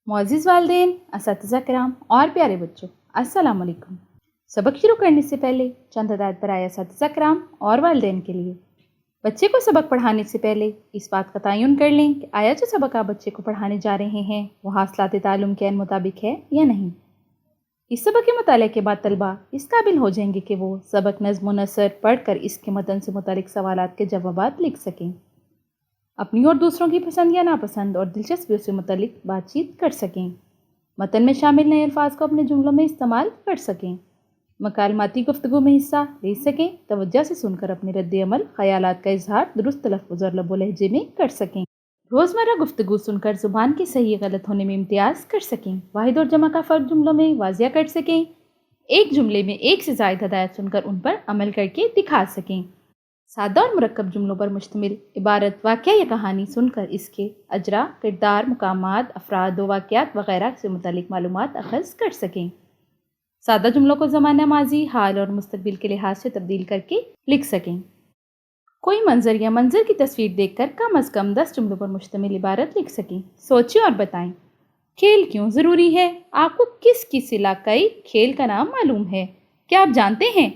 मुअज़्ज़िज़ वालिदैन, असातिज़ा किराम और प्यारे बच्चों, अस्सलाम वालेकुम। सबक शुरू करने से पहले चंद हिदायत बराए असातिज़ा किराम और वालिदैन के लिए। बच्चे को सबक पढ़ाने से पहले इस बात का तयन कर लें कि आया जो सबक आप बच्चे को पढ़ाने जा रहे हैं वो हासिलात ताल्लुम के मुताबिक है या नहीं। इस सबक के मुताले के बाद तलबा इस काबिल हो जाएंगे कि वो सबक नज़्म व नसर पढ़ कर इसके मतन से मुतालिक सवालात के जवाबात लिख सकें, अपनी और दूसरों की पसंद या नापसंद और दिलचस्पियों से मुतालिक बातचीत कर सकें, मतन में शामिल नए अल्फाज को अपने जुमलों में इस्तेमाल कर सकें, मकालमाती गुफ्तगू में हिस्सा ले सकें, तवज्जो से सुनकर अपने रद्द अमल ख़यालात का इजहार दुरुस्त तलफ़्फ़ुज़ और लबो लहजे में कर सकें, रोज़मर्रा गुफ्तगू सुनकर ज़ुबान के सही गलत होने में इम्तियाज़ कर सकें, वाहिद और जमा का फ़र्क जुमलों में वाज़िया कर सकें, एक जुमले में एक से ज़ायद हदायत सुनकर उन पर अमल करके दिखा सकें, सादा और मुरक्कब जुमलों पर मुश्तमिल इबारत वाक़या या कहानी सुनकर इसके अजरा, किरदार, मुकामात, अफराद व वाक़यात वग़ैरह से मुतालिक मालूमात अख़ज़ कर सकें, सादा जुमलों को ज़माना माजी, हाल और मुस्तक़बिल के लिहाज से तब्दील करके लिख सकें, कोई मंजर या मंजर की तस्वीर देखकर कम अज़ कम 10 जुमलों पर मुश्तमिल इबारत लिख सकें। सोचिए और बताएं, खेल क्यों ज़रूरी है? आपको किस इलाक़ाई खेल का नाम मालूम है? क्या आप जानते हैं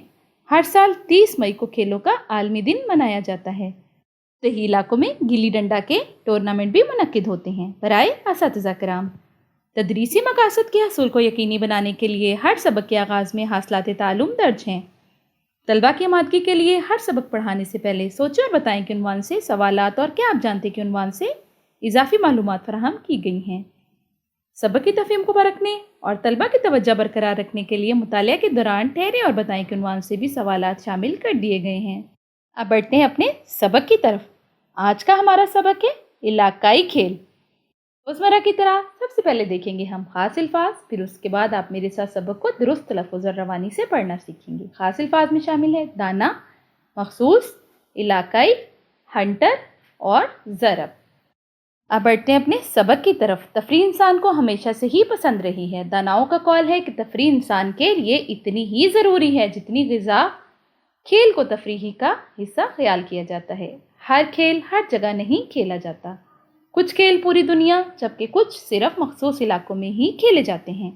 हर साल 30 मई को खेलों का आलमी दिन मनाया जाता है। कई इलाकों में गिल्ली डंडा के टूर्नामेंट भी मुनक्किद होते हैं। बराए असातिज़ा किराम, तदरीसी मकासद के हसूल को यकीनी बनाने के लिए हर सबक के आगाज़ में हासिलात ताल्लुम दर्ज हैं। तलबा की आमादगी के लिए हर सबक पढ़ाने से पहले सोचें और बताएं कि उन्वान से सवालात और क्या आप जानते कि उन्वान से इजाफी मालूमात फराहम की गई हैं। सबक की तफ़हीम को परखने और तलबा की तवज्जो बरकरार रखने के लिए मुतालिया के दौरान ठहरे और बताएं कि उन्वान से भी सवालात शामिल कर दिए गए हैं। अब बढ़ते हैं अपने सबक की तरफ। आज का हमारा सबक है इलाकाई खेल। रोज़मर्रा की तरह सबसे पहले देखेंगे हम ख़ास अल्फाज, फिर उसके बाद आप मेरे साथ सबक को दुरुस्त तलफ़्फ़ुज़ और रवानी से पढ़ना सीखेंगे। ख़ास अल्फाज में शामिल है दाना, मखसूस, इलाकाई, हंटर और ज़रब। अब बढ़ते हैं अपने सबक की तरफ। तफरीह इंसान को हमेशा से ही पसंद रही है। दानाओं का कौल है कि तफरीह इंसान के लिए इतनी ही ज़रूरी है जितनी ग़िज़ा। खेल को तफरीही का हिस्सा ख्याल किया जाता है। हर खेल हर जगह नहीं खेला जाता। कुछ खेल पूरी दुनिया जबकि कुछ सिर्फ मखसूस इलाकों में ही खेले जाते हैं।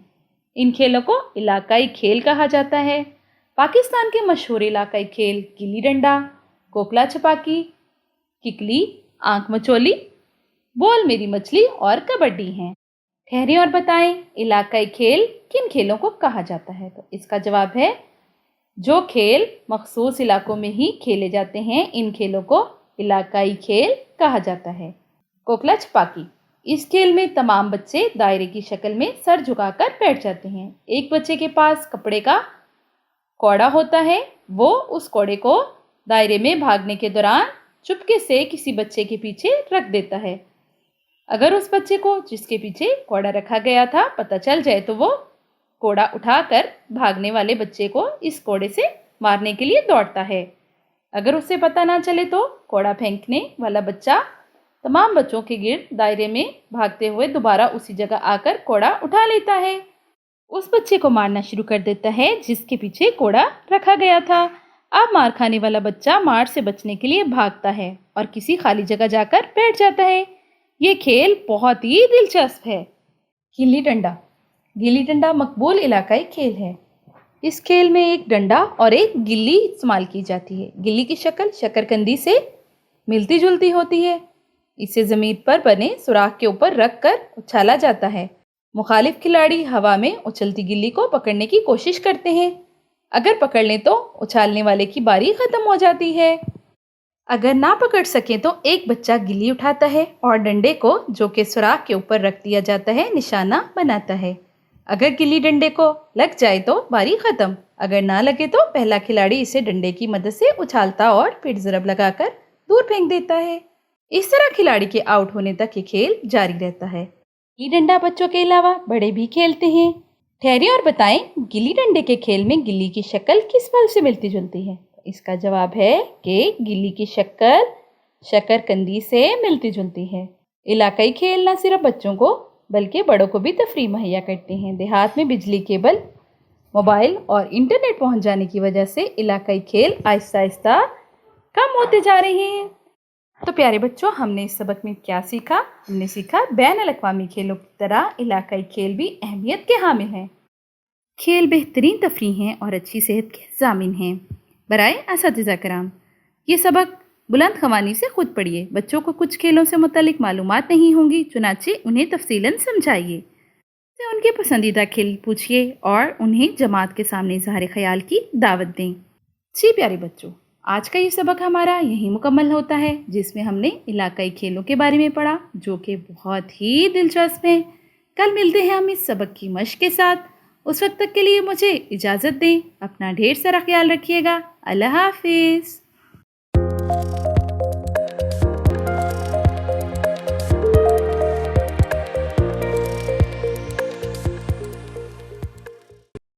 इन खेलों को इलाकाई खेल कहा जाता है। पाकिस्तान के मशहूर इलाकाई खेल गिल्ली डंडा, कोकला छपाकी, किकली, आंख मचोली, बोल मेरी मछली और कबड्डी हैं। ठहरे और बताएं, इलाकाई खेल किन खेलों को कहा जाता है? तो इसका जवाब है जो खेल मखसूस इलाकों में ही खेले जाते हैं, इन खेलों को इलाकाई खेल कहा जाता है। कोकला छपाकी, इस खेल में तमाम बच्चे दायरे की शक्ल में सर झुकाकर बैठ जाते हैं। एक बच्चे के पास कपड़े का कौड़ा होता है, वो उस कौड़े को दायरे में भागने के दौरान चुपके से किसी बच्चे के पीछे रख देता है। अगर उस बच्चे को जिसके पीछे कौड़ा रखा गया था पता चल जाए तो वो कौड़ा उठाकर भागने वाले बच्चे को इस कौड़े से मारने के लिए दौड़ता है। अगर उसे पता ना चले तो कौड़ा फेंकने वाला बच्चा तमाम बच्चों के गिर्द दायरे में भागते हुए दोबारा उसी जगह आकर कौड़ा उठा लेता है। उस बच्चे को मारना शुरू कर देता है जिसके पीछे कौड़ा रखा गया था। अब मार खाने वाला बच्चा मार से बचने के लिए भागता है और किसी खाली जगह जाकर बैठ जाता है। ये खेल बहुत ही दिलचस्प है। गिल्ली डंडा, गिल्ली डंडा मकबूल इलाकाई खेल है। इस खेल में एक डंडा और एक गिल्ली इस्तेमाल की जाती है। गिल्ली की शक्ल शकरकंदी से मिलती जुलती होती है। इसे ज़मीन पर बने सुराख के ऊपर रख कर उछाला जाता है। मुखालिफ खिलाड़ी हवा में उछलती गिल्ली को पकड़ने की कोशिश करते हैं। अगर पकड़ लें तो उछालने वाले की बारी ख़त्म हो जाती है। अगर ना पकड़ सकें तो एक बच्चा गिल्ली उठाता है और डंडे को जो कि सुराख के ऊपर रख दिया जाता है निशाना बनाता है। अगर गिल्ली डंडे को लग जाए तो बारी ख़त्म। अगर ना लगे तो पहला खिलाड़ी इसे डंडे की मदद से उछालता और फिर ज़रब लगाकर दूर फेंक देता है। इस तरह खिलाड़ी के आउट होने तक ये खेल जारी रहता है। गिल्ली डंडा बच्चों के अलावा बड़े भी खेलते हैं। ठहरे और बताएं, गिल्ली डंडे के खेल में गिल्ली की शक्ल किस फल से मिलती जुलती है? इसका जवाब है कि गिल्ली की शक्ल शकरकंदी से मिलती जुलती है। इलाकाई खेल न सिर्फ बच्चों को बल्कि बड़ों को भी तफरीह मुहैया करते हैं। देहात में बिजली केबल موبائل اور انٹرنیٹ پہنچ جانے کی وجہ سے علاقائی کھیل آہستہ آہستہ کم ہوتے جا رہے ہیں۔ تو پیارے بچوں، ہم نے اس سبق میں کیا سیکھا؟ ہم نے سیکھا بین الاقوامی کھیلوں کی طرح علاقائی کھیل بھی اہمیت کے حامل ہیں۔ کھیل بہترین تفریح ہیں اور اچھی صحت کے ضامن ہیں۔ برائے اساتذہ کرام، یہ سبق بلند خوانی سے خود پڑھیے۔ بچوں کو کچھ کھیلوں سے متعلق معلومات نہیں ہوں گی، چنانچہ انہیں تفصیلاً سمجھائیے۔ ان کے پسندیدہ کھیل پوچھیے اور انہیں جماعت کے سامنے اظہار خیال کی دعوت دیں۔ جی پیارے بچوں، آج کا یہ سبق ہمارا یہیں مکمل ہوتا ہے، جس میں ہم نے علاقائی کھیلوں کے بارے میں پڑھا، جو کہ بہت ہی دلچسپ ہیں۔ کل ملتے ہیں ہم اس سبق کی مشق کے ساتھ۔ اس وقت تک کے لیے مجھے اجازت دیں۔ اپنا ڈھیر سارا خیال رکھیے گا۔ اللہ حافظ۔